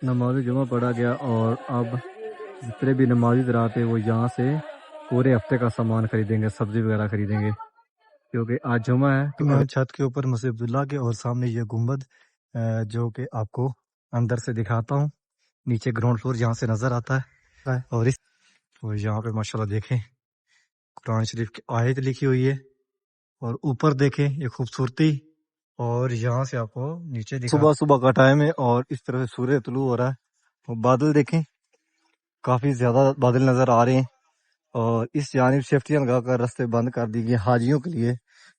نماز جمعہ پڑھا گیا اور اب جتنے بھی نمازی حضرات ہیں وہ یہاں سے پورے ہفتے کا سامان خریدیں گے، سبزی وغیرہ خریدیں گے کیونکہ آج جمعہ ہے۔ تو میں چھت کے اوپر مسجد عبداللہ کے اور سامنے یہ گنبد جو کہ آپ کو اندر سے دکھاتا ہوں، نیچے گراؤنڈ فلور یہاں سے نظر آتا ہے، اور اس تو یہاں پہ ماشاءاللہ دیکھیں قرآن شریف کی آیت لکھی ہوئی ہے، اور اوپر دیکھیں یہ خوبصورتی، اور یہاں سے آپ کو نیچے دکھا صبح صبح کا ٹائم ہے اور اس طرح سے سورج طلوع ہو رہا ہے، اور بادل دیکھیں کافی زیادہ بادل نظر آ رہے ہیں، اور اس جانب سیفٹی لگا کر راستے بند کر دی گئے حاجیوں کے لیے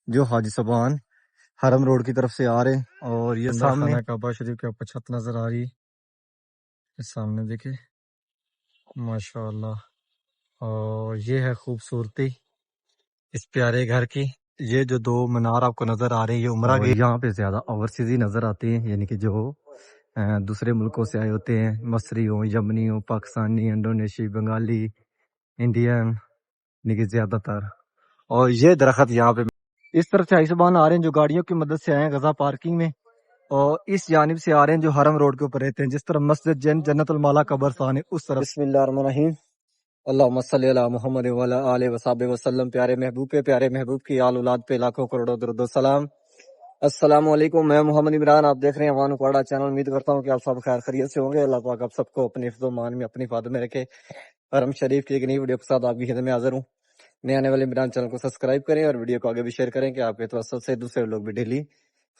جو حاجی صاحبان حرم روڈ کی طرف سے آ رہے ہیں۔ اور یہ سامنے خانہ کعبہ شریف کے اوپر چھت نظر آ رہی ہے، سامنے دیکھیں ماشاءاللہ، اور یہ ہے خوبصورتی اس پیارے گھر کی۔ یہ جو دو مینار آپ کو نظر آ رہے ہیں یہ عمرہ کے، یہاں پہ زیادہ اوورسیز ہی نظر آتے ہیں، یعنی کہ جو دوسرے ملکوں سے آئے ہوتے ہیں، مصری ہوں، یمنی ہوں، پاکستانی، انڈونیشی، بنگالی، انڈین، یعنی کہ زیادہ تر۔ اور یہ درخت یہاں پہ اس طرف سے حائسبان آ رہے ہیں جو گاڑیوں کی مدد سے آئے ہیں غزہ پارکنگ میں، اور اس جانب سے آ رہے ہیں جو حرم روڈ کے اوپر رہتے ہیں، جس طرح مسجد جنت المالا قبرستان ہے اس طرف۔ بسم اللہ الرحمن الرحیم، اللہم صلی علی محمد وعلی آلہ وصحبہ وسلم۔ پیارے محبوب کی آل اولاد پہ لاکھوں کروڑوں درود و سلام۔ السلام علیکم، میں محمد عمران، آپ دیکھ رہے ہیں اوان اکواڑا چینل۔ امید کرتا ہوں کہ آپ سب خیر خیریت سے ہوں گے۔ اللہ پاک آپ سب کو اپنی حفظ و مان میں اپنی حفاظت میں رکھے۔ حرم شریف کی ایک نئی ویڈیو کے ساتھ آپ کی خدمت میں حاضر ہوں۔ نئے آنے والے عمران چینل کو سبسکرائب کریں اور ویڈیو کو آگے بھی شیئر کریں کہ آپ کے توسط سے دوسرے لوگ بھی ڈیلی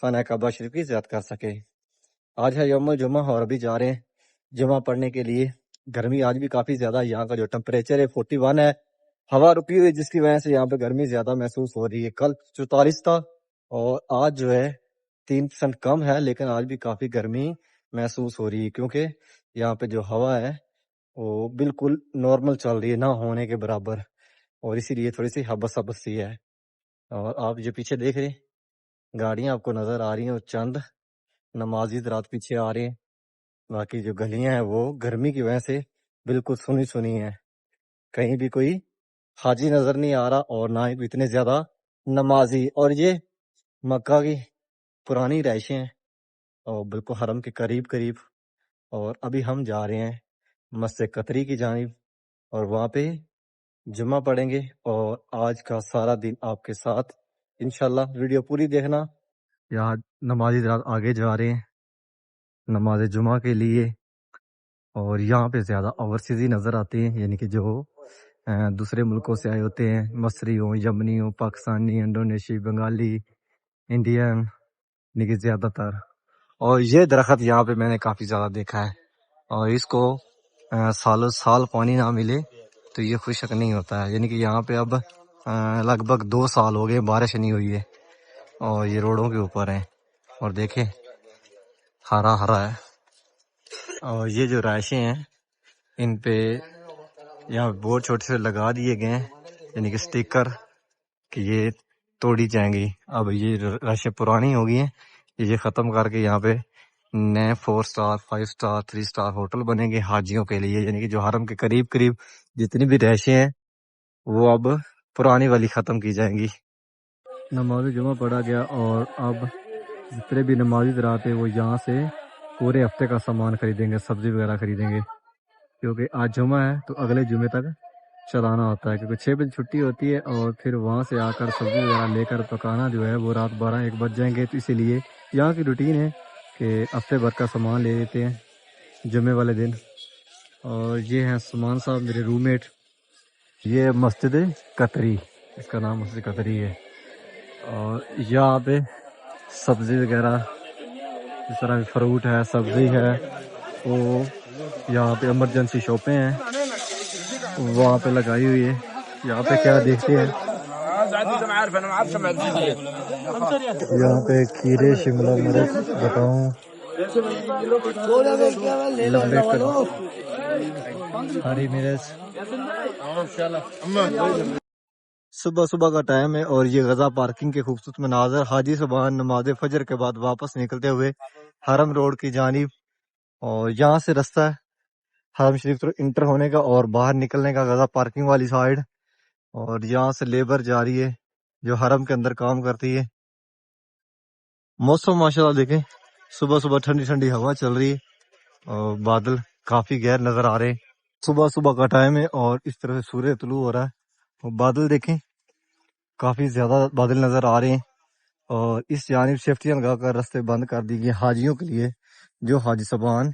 خانہ کعبہ شریف کی زیارت کر سکیں۔ آج ہے یوم الجمعہ اور ابھی جا رہے ہیں جمعہ پڑھنے کے لیے۔ گرمی آج بھی کافی زیادہ، یہاں کا جو ٹمپریچر ہے 41 ہے، ہوا رکی ہوئی جس کی وجہ سے یہاں پہ گرمی زیادہ محسوس ہو رہی ہے۔ کل 44 تھا اور آج جو ہے 3% کم ہے، لیکن آج بھی کافی گرمی محسوس ہو رہی ہے کیونکہ یہاں پہ جو ہوا ہے وہ بالکل نارمل چل رہی ہے، نہ ہونے کے برابر، اور اسی لیے تھوڑی سی ہبس ہبس سی ہے۔ اور آپ جو پیچھے دیکھ رہے ہیں گاڑیاں آپ کو نظر آ رہی ہیں، اور چند نمازی حضرات پیچھے آ رہے ہیں، باقی جو گلیاں ہیں وہ گرمی کی وجہ سے بالکل سنی سنی ہیں، کہیں بھی کوئی حاجی نظر نہیں آ رہا اور نہ ہی اتنے زیادہ نمازی۔ اور یہ مکہ کی پرانی رہائشیں ہیں اور بالکل حرم کے قریب قریب، اور ابھی ہم جا رہے ہیں مسجد قطری کی جانب، اور وہاں پہ جمعہ پڑھیں گے، اور آج کا سارا دن آپ کے ساتھ انشاءاللہ۔ ویڈیو پوری دیکھنا۔ یہاں نمازی حضرات آگے جا رہے ہیں نماز جمعہ کے لیے، اور یہاں پہ زیادہ اوورسیز ہی نظر آتے ہیں، یعنی کہ جو دوسرے ملکوں سے آئے ہوتے ہیں، مصری ہوں، یمنی ہوں، پاکستانی، انڈونیشی، بنگالی، انڈین، یعنی کہ زیادہ تر۔ اور یہ درخت یہاں پہ میں نے کافی زیادہ دیکھا ہے، اور اس کو سالوں سال پانی نہ ملے تو یہ خشک نہیں ہوتا ہے، یعنی کہ یہاں پہ اب لگ بھگ 2 سال ہو گئے بارش نہیں ہوئی ہے، اور یہ روڈوں کے اوپر ہیں، اور دیکھیں ہرا ہرا ہے۔ اور یہ جو رہائشیں ہیں ان پہ یہاں بورڈ چھوٹے سے لگا دیے گئے ہیں، یعنی کہ سٹیکر، کہ یہ توڑی جائیں گی۔ اب یہ رہائشیں پرانی ہو گئی ہیں، یہ ختم کر کے یہاں پہ نئے 4 سٹار 5 سٹار 3 سٹار ہوٹل بنیں گے حاجیوں کے لیے، یعنی کہ جو حرم کے قریب قریب جتنی بھی رہائشیں ہیں وہ اب پرانی والی ختم کی جائیں گی۔ نماز جمعہ پڑھا گیا اور اب جتنے بھی نمازی حضرات ہیں وہ یہاں سے پورے ہفتے کا سامان خریدیں گے، سبزی وغیرہ خریدیں گے کیونکہ آج جمعہ ہے تو اگلے جمعے تک چلانا ہوتا ہے، کیونکہ 6 بجے چھٹی ہوتی ہے، اور پھر وہاں سے آ کر سبزی وغیرہ لے کر پکانا جو ہے وہ رات 12-1 بج جائیں گے، تو اسی لیے یہاں کی روٹین ہے کہ ہفتے بھر کا سامان لے لیتے ہیں جمعے والے دن۔ اور یہ ہیں سامان صاحب میرے روم میٹ۔ یہ مسجد قطری، اس کا نام مسجد قطری ہے، اور یہاں پہ سبزی وغیرہ جس طرح فروٹ ہے، سبزی ہے، وہ یہاں پہ ایمرجنسی شاپیں ہیں وہاں پہ لگائی ہوئی ہے۔ یہاں پہ کیا دیکھتے ہیں، یہاں پہ کھیرے، شملہ مرچ، بتاؤں، لمبے ہری مرچ۔ صبح صبح کا ٹائم ہے اور یہ غزہ پارکنگ کے خوبصورت مناظر، حاجی صاحبان نماز فجر کے بعد واپس نکلتے ہوئے حرم روڈ کی جانب، اور یہاں سے رستہ ہے حرم شریف انٹر ہونے کا اور باہر نکلنے کا غزہ پارکنگ والی سائیڈ، اور یہاں سے لیبر جا رہی ہے جو حرم کے اندر کام کرتی ہے۔ موسم ماشاءاللہ دیکھیں، صبح صبح ٹھنڈی ٹھنڈی ہوا چل رہی ہے، اور بادل کافی گہر نظر آ رہے ہیں. صبح صبح کا ٹائم ہے اور اس طرح سے سورج طلوع ہو رہا ہے. اور بادل دیکھیں کافی زیادہ بادل نظر آ رہے ہیں. اور اس جانب سیفٹیاں لگا کر رستے بند کر دی گئی حاجیوں کے لیے جو حاجی صاحبان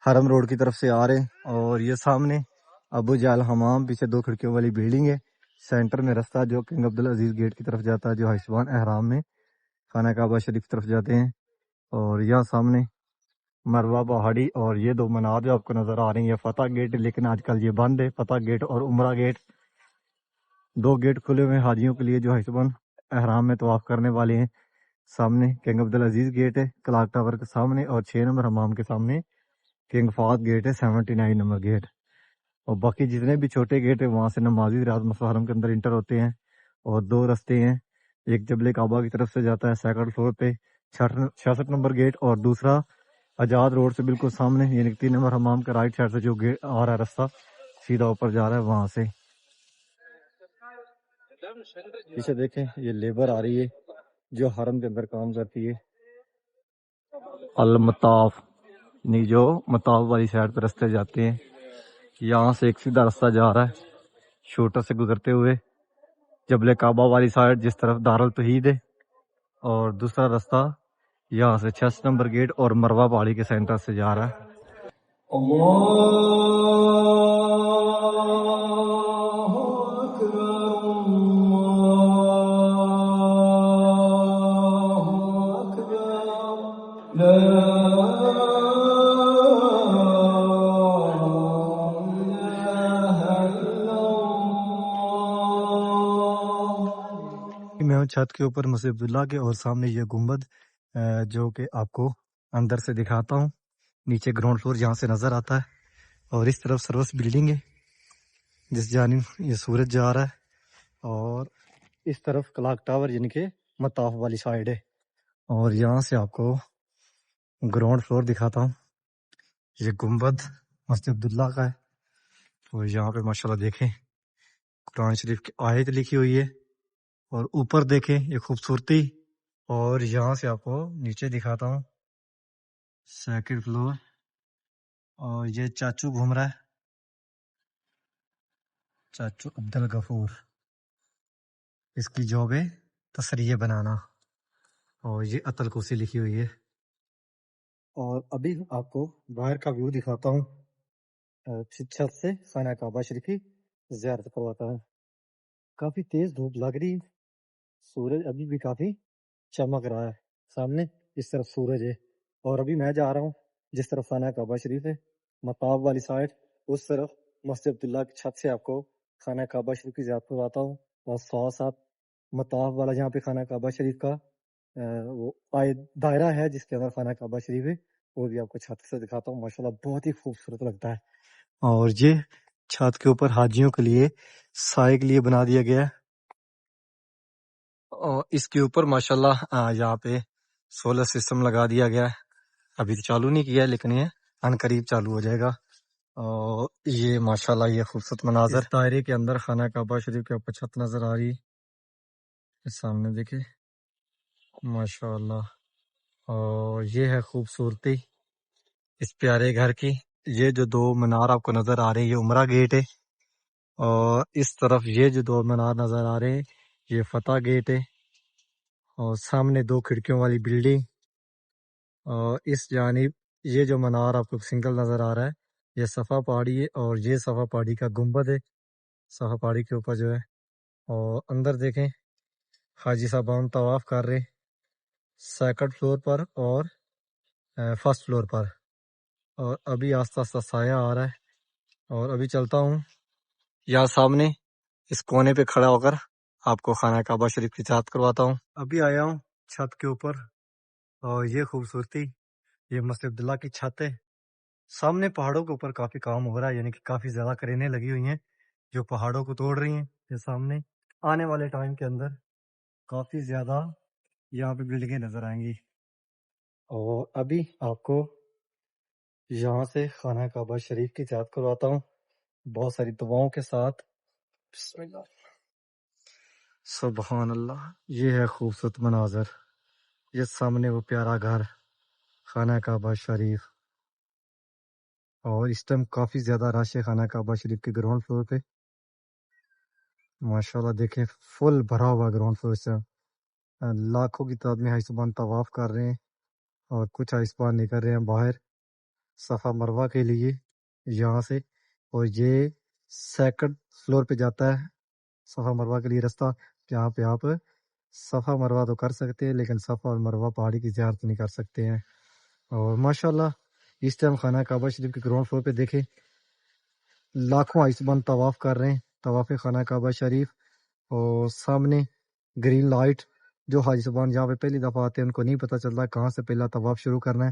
حرم روڈ کی طرف سے آ رہے ہیں. اور یہ سامنے ابو جال حمام پیچھے 2 کھڑکیوں والی بلڈنگ ہے. سینٹر میں رستہ جو کنگ عبدالعزیز گیٹ کی طرف جاتا ہے جو حاجی صاحبان احرام میں خانہ کعبہ شریف کی طرف جاتے ہیں. اور یہاں سامنے مروہ پہاڑی اور یہ 2 منار جو آپ کو نظر آ رہی ہیں یہ فتح گیٹ ہے، لیکن آج کل یہ بند ہے. فتح گیٹ اور عمرہ گیٹ 2 گیٹ کھلے ہوئے ہیں حاجیوں کے لیے جو حاجی صاحبان احرام میں طواف کرنے والے ہیں. سامنے کنگ عبدالعزیز گیٹ ہے کلاک ٹاور کے سامنے، اور 6 نمبر حمام کے سامنے کنگ فہد گیٹ ہے 79 نمبر گیٹ. اور باقی جتنے بھی چھوٹے گیٹ ہیں وہاں سے نمازی رات مسجد حرم کے اندر انٹر ہوتے ہیں. اور 2 رستے ہیں، ایک جبل کعبہ کی طرف سے جاتا ہے سیکنڈ فلور پہ 66 نمبر گیٹ، اور دوسرا آزاد روڈ سے بالکل سامنے یعنی 3 نمبر حمام کا رائٹ سائڈ سے جو گیٹ آ رہا ہے رستہ سیدھا اوپر جا رہا ہے وہاں سے. پیچھے دیکھیں یہ لیبر آ رہی ہے جو حرم کے اندر کام کرتی ہے. المطاف یعنی جو مطاف والی سائڈ پہ رستے جاتے ہیں، یہاں سے ایک سیدھا رستہ جا رہا ہے شوٹر سے گزرتے ہوئے جبل کعبہ والی سائڈ جس طرف دارالتوحید ہے، اور دوسرا رستہ یہاں سے 66 نمبر گیٹ اور مروہ پہاڑی کے سینٹر سے جا رہا ہے. میں ہوں چھت کے اوپر مسجد عبداللہ کے، اور سامنے یہ گنبد جو کہ آپ کو اندر سے دکھاتا ہوں. نیچے گراؤنڈ فلور جہاں سے نظر آتا ہے، اور اس طرف سروس بلڈنگ ہے جس جانب یہ سورج جا رہا ہے، اور اس طرف کلاک ٹاور یعنی کہ مطاف والی سائڈ ہے. اور یہاں سے آپ کو گراؤنڈ فلور دکھاتا ہوں. یہ گنبد مسجد عبداللہ کا ہے. اور یہاں پہ ماشاءاللہ دیکھیں قرآن شریف کی آیت لکھی ہوئی ہے، اور اوپر دیکھیں یہ خوبصورتی. اور یہاں سے آپ کو نیچے دکھاتا ہوں سیکنڈ فلور، اور یہ چاچو گھوم رہا ہے، چاچو عبدالغفور، اس کی جاب ہے تصریح بنانا. اور یہ عطل کوسی لکھی ہوئی ہے. اور ابھی آپ کو باہر کا ویو دکھاتا ہوں. چھت سے خانہ کعبہ شریف کی زیارت کرواتا ہے. کافی تیز دھوپ لگ رہی ہے، سورج ابھی بھی کافی چمک رہا ہے. سامنے اس طرف سورج ہے، اور ابھی میں جا رہا ہوں جس طرف خانہ کعبہ شریف ہے مطاف والی سائڈ، اس طرف مسجد عبداللہ کی چھت سے آپ کو خانہ کعبہ شریف کی زیارت کرواتا ہوں. اور ساتھ ساتھ مطاف والا جہاں پہ خانہ کعبہ شریف کا وہ دائرہ ہے جس کے اندر خانہ کعبہ شریف ہے وہ بھی آپ کو چھت سے دکھاتا ہوں. ماشاءاللہ بہت ہی خوبصورت لگتا ہے. اور یہ چھت کے اوپر حاجیوں کے لیے سائے کے لیے بنا دیا گیا ہے، اور اس کے اوپر ماشاءاللہ یہاں پہ سولر سسٹم لگا دیا گیا ہے. ابھی تو چالو نہیں کیا ہے لیکن یہ ان قریب چالو ہو جائے گا. اور یہ ماشاءاللہ یہ خوبصورت مناظر اس دائرے کے اندر خانہ کعبہ شریف کے اوپر چھت نظر آ رہی ہے سامنے دیکھیں ماشاءاللہ. اور یہ ہے خوبصورتی اس پیارے گھر کی. یہ جو 2 مینار آپ کو نظر آ رہے ہیں یہ عمرہ گیٹ ہے، اور اس طرف یہ جو 2 مینار نظر آ رہے ہیں یہ فتح گیٹ ہے. اور سامنے 2 کھڑکیوں والی بلڈنگ، اور اس جانب یہ جو منار آپ کو سنگل نظر آ رہا ہے یہ صفا پہاڑی ہے، اور یہ صفا پہاڑی کا گنبد ہے صفا پہاڑی کے اوپر جو ہے. اور اندر دیکھیں حاجی صاحبان طواف کر رہے سیکنڈ فلور پر اور فرسٹ فلور پر. اور ابھی آہستہ آہستہ سایہ آ رہا ہے، اور ابھی چلتا ہوں یہاں سامنے اس کونے پہ کھڑا ہو کر آپ کو خانہ کعبہ شریف کی زیارت کرواتا ہوں. ابھی آیا ہوں چھت کے اوپر، اور یہ خوبصورتی یہ مسجد عبداللہ کی چھت ہے. سامنے پہاڑوں کے اوپر کافی کام ہو رہا ہے، یعنی کہ کافی زیادہ کرینیں لگی ہوئی ہیں جو پہاڑوں کو توڑ رہی ہیں. یہ سامنے آنے والے ٹائم کے اندر کافی زیادہ یہاں پہ بلڈنگیں نظر آئیں گی. اور ابھی آپ کو یہاں سے خانہ کعبہ شریف کی زیارت کرواتا ہوں بہت ساری دعاؤں کے ساتھ. بسم اللہ سبحان اللہ. یہ ہے خوبصورت مناظر، یہ سامنے وہ پیارا گھر خانہ کعبہ شریف. اور اس ٹائم کافی زیادہ رش ہے خانہ کعبہ شریف کے گراؤنڈ فلور پہ. ماشاءاللہ دیکھیں فل بھرا ہوا گراؤنڈ فلور سے. لاکھوں کی تعداد میں حاجی طواف کر رہے ہیں اور کچھ حاجی نکل رہے ہیں باہر صفا مروہ کے لیے یہاں سے. اور یہ سیکنڈ فلور پہ جاتا ہے صفا مروہ کے لیے رستہ، جہاں پہ آپ صفا مروہ تو کر سکتے ہیں لیکن صفا اور مروہ پہاڑی کی زیارت نہیں کر سکتے ہیں. اور ماشاءاللہ اس ٹائم خانہ کعبہ شریف کے گراؤنڈ فلور پہ دیکھیں لاکھوں حاجی طواف کر رہے ہیں طواف خانہ کعبہ شریف. اور سامنے گرین لائٹ، جو حاجی صاحبان جہاں پہ پہلی دفعہ آتے ہیں ان کو نہیں پتہ چلتا کہاں سے پہلا طواف شروع کرنا ہے.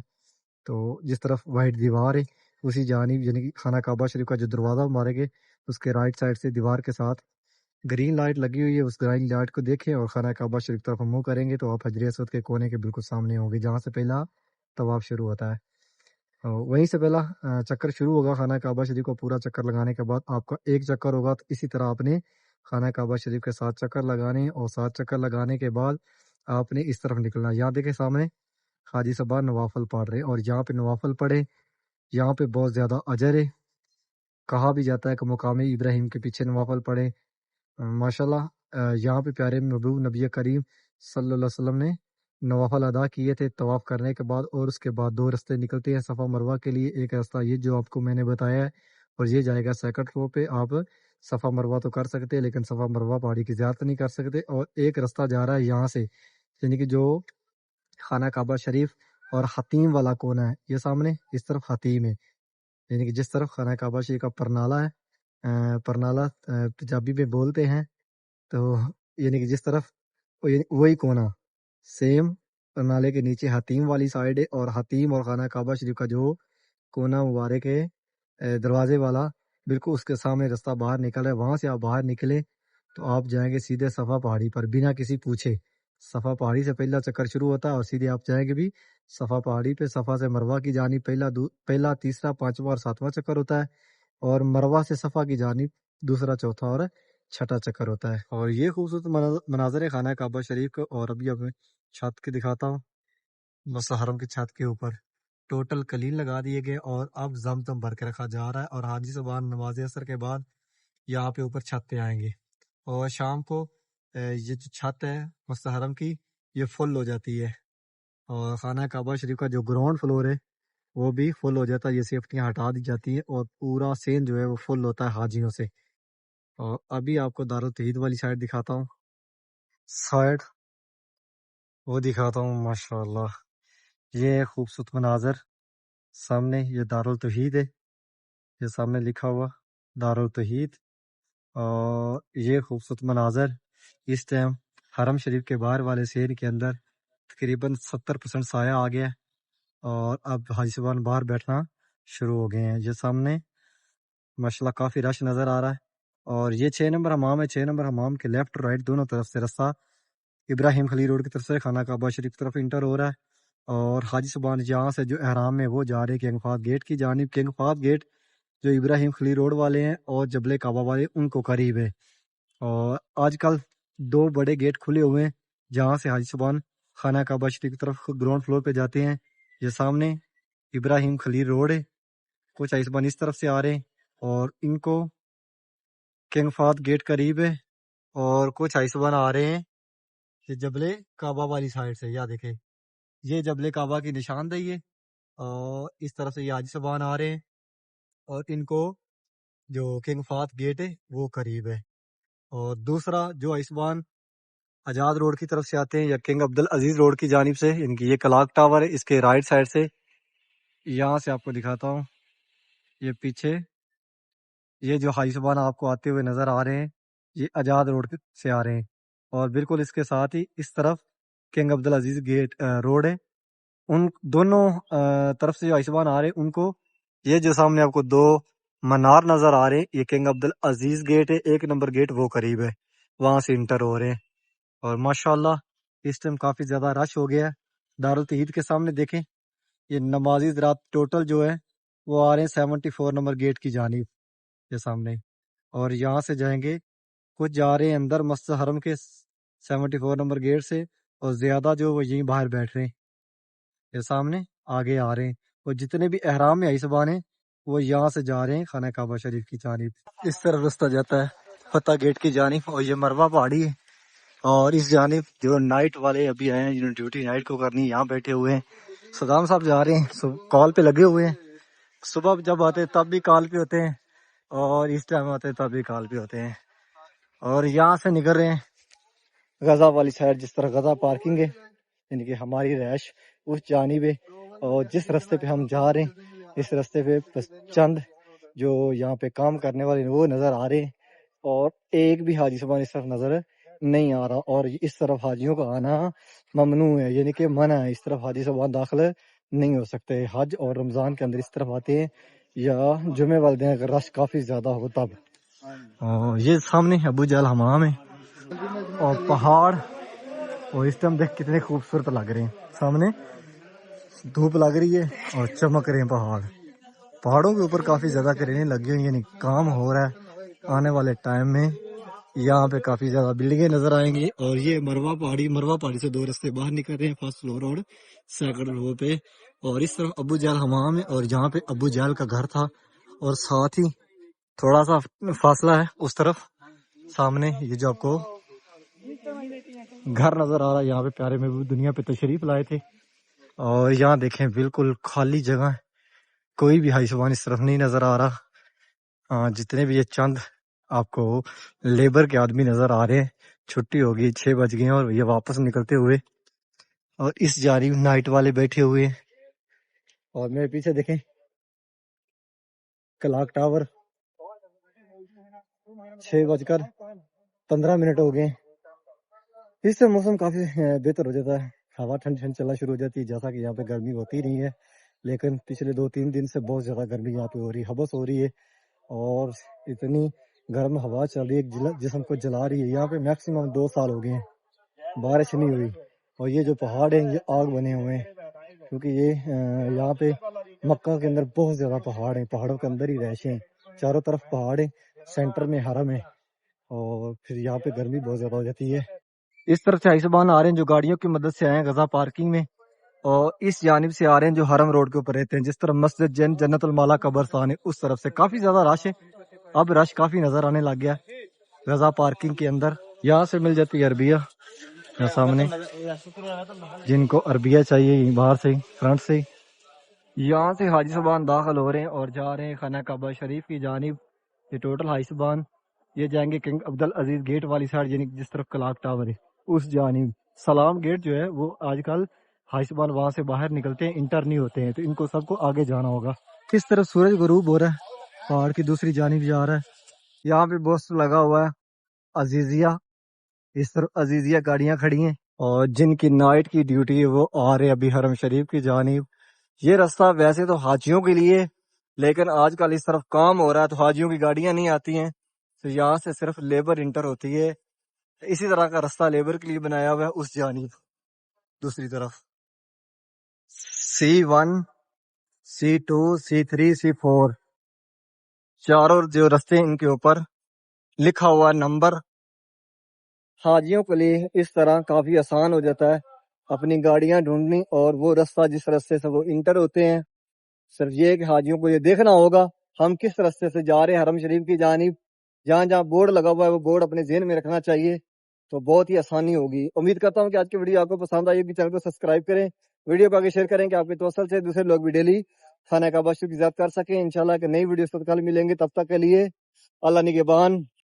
تو جس طرف وائٹ دیوار ہے اسی جانب یعنی کہ خانہ کعبہ شریف کا جو دروازہ مارے گے اس کے رائٹ سائڈ سے دیوار کے ساتھ گرین لائٹ لگی ہوئی ہے. اس گرین لائٹ کو دیکھیں اور خانہ کعبہ شریف طرف منہ کریں گے تو آپ حجر اسود کے کونے کے بالکل سامنے ہوں گے جہاں سے پہلا طواف شروع ہوتا ہے. وہیں سے پہلا چکر شروع ہوگا خانہ کعبہ شریف کو پورا چکر لگانے کے بعد آپ کا ایک چکر ہوگا. تو اسی طرح آپ نے خانہ کعبہ شریف کے 7 چکر لگانے اور 7 چکر لگانے کے بعد آپ نے اس طرف نکلنا. یہاں دیکھیں سامنے حاجی صاحبان نوافل پڑھ رہے ہیں اور یہاں پہ نوافل پڑھے یہاں پہ بہت زیادہ اجر ہے. کہا بھی جاتا ہے کہ مقام ابراہیم کے پیچھے نوافل پڑھے. ماشاءاللہ یہاں پہ پیارے محبوب نبی کریم صلی اللہ علیہ وسلم نے نوافل ادا کیے تھے طواف کرنے کے بعد. اور اس کے بعد 2 رستے نکلتے ہیں صفا مروہ کے لیے. ایک رستہ یہ جو آپ کو میں نے بتایا ہے اور یہ جائے گا سیکنڈ فلور پہ. آپ صفا مروہ تو کر سکتے ہیں لیکن صفا مروہ پہاڑی کی زیارت نہیں کر سکتے. اور ایک رستہ جا رہا ہے یہاں سے یعنی کہ جو خانہ کعبہ شریف اور حتیم والا کونا ہے، یہ سامنے اس طرف حتیم ہے یعنی کہ جس طرف خانہ کعبہ شریف کا پرنالہ ہے. پرنالہ پنجابی میں بولتے ہیں تو یعنی کہ جس طرف وہی کونا سیم پرنالے کے نیچے حتیم والی سائڈ ہے. اور حتیم اور خانہ کعبہ شریف کا جو کونا مبارک ہے دروازے والا بالکل اس کے سامنے رستہ باہر نکل ہے. وہاں سے آپ باہر نکلے تو آپ جائیں گے سیدھے صفا پہاڑی پر بنا کسی پوچھے. صفا پہاڑی سے پہلا چکر شروع ہوتا ہے اور سیدھے آپ جائیں گے بھی صفا پہاڑی پہ. صفا سے مروہ کی جانب پہلا تیسرا پانچواں اور 7واں چکر ہوتا ہے اور مروہ سے صفا کی جانب دوسرا چوتھا اور چھٹا چکر ہوتا ہے. اور یہ خوبصورت مناظر ہے خانہ کعبہ شریف کو. اور ابھی اب میں چھت کے دکھاتا ہوں. مسجد حرم کی چھت کے اوپر ٹوٹل کلین لگا دیے گئے اور اب زمزم بھر کے رکھا جا رہا ہے. اور حاجی صاحبان نماز عصر کے بعد یہاں پہ اوپر چھت پہ آئیں گے اور شام کو یہ جو چھت ہے مسجد حرم کی یہ فل ہو جاتی ہے. اور خانہ کعبہ شریف کا جو گراؤنڈ فلور ہے وہ بھی فل ہو جاتا ہے. یہ سیفٹیاں ہٹا دی جاتی ہیں اور پورا سین جو ہے وہ فل ہوتا ہے حاجیوں سے. اور ابھی آپ کو دارالتوحید والی سائڈ دکھاتا ہوں. سائڈ وہ دکھاتا ہوں. ماشاءاللہ یہ خوبصورت مناظر سامنے یہ دارالتوحید ہے. یہ سامنے لکھا ہوا دارالتوحید. اور یہ خوبصورت مناظر اس ٹائم حرم شریف کے باہر والے شہر کے اندر تقریباً 70% سایہ آ گیا ہے اور اب حاجی صاحبان باہر بیٹھنا شروع ہو گئے ہیں. یہ سامنے ماشاءاللہ کافی رش نظر آ رہا ہے. اور یہ 6 نمبر حمام ہے. 6 نمبر حمام کے لیفٹ اور رائٹ دونوں طرف سے رستہ ابراہیم خلیل روڈ کی طرف سے خانہ کعبہ شریف کی طرف انٹر ہو رہا ہے. اور حاجی صاحبان یہاں سے جو احرام ہے وہ جا رہے کنگ فہد گیٹ کی جانب. کنگ فہد گیٹ جو ابراہیم خلیل روڈ والے ہیں اور جبل کعبہ والے ان کو قریب ہے. اور آج کل 2 بڑے گیٹ کھلے ہوئے ہیں جہاں سے حاجی صاحبان خانہ کعبہ شریف کی طرف گراؤنڈ فلور پہ جاتے ہیں. یہ سامنے ابراہیم خلیل روڈ ہے. کچھ حاجی صاحبان اس طرف سے آ رہے ہیں اور ان کو کنگ فہد گیٹ قریب ہے. اور کچھ حاجی صاحبان آ رہے ہیں یہ جبل کعبہ والی سائڈ سے. یا دیکھیں یہ جبل کعبہ کی نشاندہی ہے اور اس طرف سے یہ حاجی صاحبان آ رہے ہیں اور ان کو جو کنگ فہد گیٹ ہے وہ قریب ہے. اور دوسرا جو حاجی صاحبان آزاد روڈ کی طرف سے آتے ہیں یا کنگ عبدالعزیز روڈ کی جانب سے ان کی یہ کلاک ٹاور ہے اس کے رائٹ سائڈ سے. یہاں سے آپ کو دکھاتا ہوں. یہ پیچھے یہ جو حاجی صاحبان آپ کو آتے ہوئے نظر آ رہے ہیں یہ آزاد روڈ سے آ رہے ہیں اور بالکل اس کے ساتھ ہی اس طرف کنگ عبدالعزیز گیٹ روڈ ہے. ان دونوں طرف سے جو حاجی صاحبان آ رہے ہیں ان کو یہ جو سامنے آپ کو 2 منار نظر آ رہے ہیں یہ کنگ عبدالعزیز گیٹ ہے. 1 نمبر گیٹ وہ قریب ہے وہاں سے انٹر ہو رہے ہیں. اور ماشاءاللہ اس ٹائم کافی زیادہ رش ہو گیا ہے. دارالتوحید کے سامنے دیکھیں یہ نمازی حضرات ٹوٹل جو ہے وہ آ رہے ہیں 74 نمبر گیٹ کی جانب کے سامنے. اور یہاں سے جائیں گے کچھ جا رہے ہیں اندر مسجد حرم کے 74 نمبر گیٹ سے اور زیادہ جو وہ یہیں باہر بیٹھ رہے ہیں. یہ سامنے آگے آ رہے ہیں اور جتنے بھی احرام میں حاجی صاحبان ہیں وہ یہاں سے جا رہے ہیں خانہ کعبہ شریف کی جانب. اس طرف رستہ جاتا ہے فتح گیٹ کی جانب اور یہ مروہ پہاڑی ہے. اور اس جانب جو نائٹ والے ابھی آئے ہیں جنہوں نے ڈیوٹی نائٹ کو کرنی یہاں بیٹھے ہوئے ہیں. صدام صاحب جا رہے ہیں کال پہ لگے ہوئے ہیں. صبح جب آتے ہیں تب بھی کال پہ ہوتے ہیں اور اس ٹائم آتے ہیں تب بھی کال پہ ہوتے ہیں. اور یہاں سے نکل رہے ہیں غزہ والی سائڈ جس طرح غزہ پارکنگ ہے یعنی کہ ہماری رہائش اس جانب ہے. اور جس رستے پہ ہم جا رہے ہیں اس رستے پہ بس چند جو یہاں پہ کام کرنے والے وہ نظر آ رہے ہیں اور ایک بھی حاجی صاحب اس طرف نظر نہیں آ رہا. اور اس طرف حاجیوں کا آنا ممنوع ہے یعنی کہ منع ہے. اس طرف حاجی صاحب داخل نہیں ہو سکتے. حج اور رمضان کے اندر اس طرف آتے ہیں یا جمعے والے دن اگر رش کافی زیادہ ہو تب. اور یہ سامنے ابو جہل حمام ہے اور پہاڑ. اور اس ٹائم دیکھ کتنے خوبصورت لگ رہے ہیں. سامنے دھوپ لگ رہی ہے اور چمک رہے ہیں پہاڑ. پہاڑوں کے اوپر کافی زیادہ کرینے لگی ہوئی یعنی کام ہو رہا ہے. آنے والے ٹائم میں یہاں پہ کافی زیادہ بلڈنگیں نظر آئیں گی. اور یہ مروہ پہاڑی سے دو رستے باہر نکل رہے ہیں فرسٹ فلور اور سیکنڈ فلور پہ. اور اس طرف ابو جہل حمام ہے اور جہاں پہ ابو جہل کا گھر تھا اور ساتھ ہی تھوڑا سا فاصلہ ہے اس طرف سامنے یہ جو آپ کو گھر نظر آ رہا ہے. یہاں پہ پیارے محبوب دنیا پہ تشریف لائے تھے. اور یہاں دیکھیں بالکل خالی جگہ ہے. کوئی بھی حاجی صاحب اس طرف نہیں نظر آ رہا. جتنے بھی یہ چند آپ کو لیبر کے آدمی نظر آ رہے ہیں چھٹی ہوگی 6 بج گئے اور یہ واپس نکلتے ہوئے. اور اس جانب نائٹ والے بیٹھے ہوئے ہیں. اور میرے پیچھے دیکھیں کلاک ٹاور 6:15 ہو گئے. اس سے موسم کافی بہتر ہو جاتا ہے. ہوا ٹھنڈ ٹھنڈ چلنا شروع ہو جاتی ہے. جیسا کہ یہاں پہ گرمی ہوتی نہیں ہے لیکن پچھلے 2-3 دن سے بہت زیادہ گرمی یہاں پہ ہو رہی ہے. حبس ہو رہی ہے اور اتنی گرم ہوا چل رہی ہے جسم کو جلا رہی ہے. یہاں پہ میکسیمم 2 سال ہو گئے ہیں بارش نہیں ہوئی. اور یہ جو پہاڑ ہیں یہ آگ بنے ہوئے ہیں کیونکہ یہ یہاں پہ مکہ کے اندر بہت زیادہ پہاڑ ہیں. پہاڑوں کے اندر ہی رہائشیں ہیں. چاروں طرف پہاڑ ہیں. سینٹر میں حرم ہے اور پھر یہاں پہ گرمی بہت زیادہ ہو جاتی ہے. اس طرف سے حائسبان آ رہے ہیں جو گاڑیوں کی مدد سے آئے ہیں غزہ پارکنگ میں. اور اس جانب سے آ رہے ہیں جو حرم روڈ کے اوپر رہتے ہیں جس طرف مسجد جنت المالا قبرستان ہے اس طرف سے کافی زیادہ رش ہے. اب رش کافی نظر آنے لگ گیا غزہ پارکنگ کے اندر. یہاں سے مل جاتی ہے عربیہ سامنے جن کو عربیہ چاہیے باہر سے فرنٹ سے. یہاں سے حاجی صاحبان داخل ہو رہے ہیں اور جا رہے ہیں خانہ کعبہ شریف کی جانب. یہ ٹوٹل حاجی صاحبان یہ جائیں گے کنگ عبدالعزیز گیٹ والی سائڈ یعنی جس طرف کلاک ٹاور ہے اس جانب. سلام گیٹ جو ہے وہ آج کل حاجی صاحبان وہاں سے باہر نکلتے ہیں انٹر نہیں ہوتے ہیں تو ان کو سب کو آگے جانا ہوگا. کس طرف سورج غروب ہو رہا ہے پہاڑ کی دوسری جانب جا رہا ہے. یہاں پہ بس لگا ہوا ہے عزیزیہ. اس طرف عزیزیہ گاڑیاں کھڑی ہیں اور جن کی نائٹ کی ڈیوٹی ہے وہ آ رہے ابھی حرم شریف کی جانب. یہ رستہ ویسے تو حاجیوں کے لیے لیکن آج کل اس طرف کام ہو رہا ہے تو حاجیوں کی گاڑیاں نہیں آتی ہیں تو یہاں سے صرف لیبر انٹر ہوتی ہے. اسی طرح کا رستہ لیبر کے لیے بنایا ہوا ہے اس جانب دوسری طرف. C1 C2 C3 C4 چاروں جو رستے ان کے اوپر لکھا ہوا نمبر. حاجیوں کے لیے اس طرح کافی آسان ہو جاتا ہے اپنی گاڑیاں ڈھونڈنی اور وہ رستہ جس رستے سے وہ انٹر ہوتے ہیں. صرف یہ کہ حاجیوں کو یہ دیکھنا ہوگا ہم کس رستے سے جا رہے ہیں حرم شریف کی جانب. جہاں جہاں بورڈ لگا ہوا ہے وہ بورڈ اپنے ذہن میں رکھنا چاہیے تو بہت ہی آسانی ہوگی. امید کرتا ہوں کہ آج کی ویڈیو آپ کو پسند آئی ہوگی. چینل کو سبسکرائب کریں ویڈیو کو آگے شیئر کریں کہ آپ کے توسل سے دوسرے لوگ بھی ڈیلی خانہ کعبہ شریف کی زیارت کر سکیں. انشاءاللہ کہ نئی ویڈیو سے کل ملیں گے. تب تک کے لیے اللہ نگہبان.